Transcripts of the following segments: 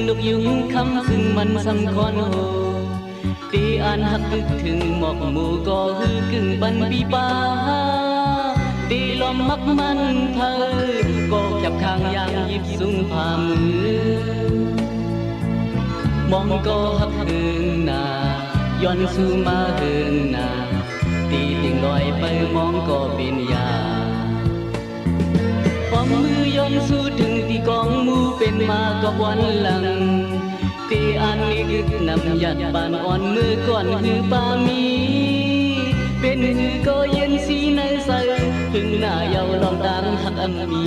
นกยุงคำซึ่งมันสำคัญโหตีอ่านหักตึกถึงหมอกหมู่ก็ฮือกึ่งปันปีป้าตีลมมักมันเธอก็แคบข้างยางยิบสูงผ่ามือมองก็หักเฮิงนาย้อนสู่มาเฮิงนาตีติ่งลอยไปมองก็เป็นยาความมือย้อนสู่ถึงที่กองมูเป็นมาก็วันหลังตีอันนี้กึกนำยัดบานอ่อนมือก่อนหือปามีเป็นหือก็เย็นสีในใสถึงหน้าเยาลองดังหักอันมี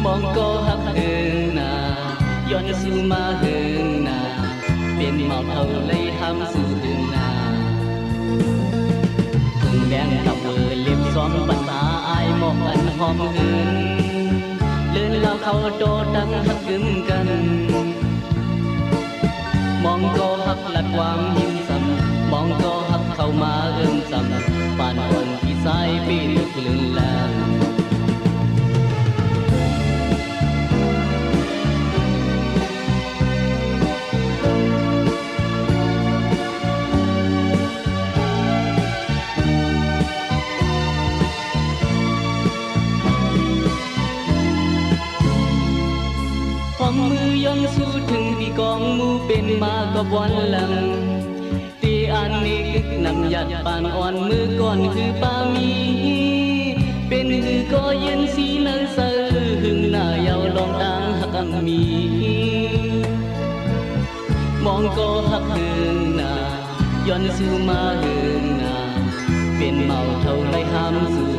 มองก็หักเฮิงนาย้อนสู่มาเฮิงนาเป็นเมาเท่าเลยทำสู่ถึงนาถึงแดงกับเวอเล็บซ้อมภาษาอายมองอันหอมเหินเลื่อนแล้วเขาโดดังหักกึมกันมองก็หักหลัดความหิมซ้ำมองก็หักเข้ามาเอิ่มซ้ำป่านอ่อนที่สายปีนกลื่นแลความมือย้อนสู่ถึงที่กองมูเป็นมากับวันหลังตีอันนี้กึกนำยัดปานอ่อนมือก่อนคือปามีเป็นหือก็เย็นสีเนยเสือหึงหน้าเยาลองดังหักอันมีมองก็หักเฮิงนาย้อนสู่มาเฮิงนาเป็นเมาเท่าไรห้ามสู่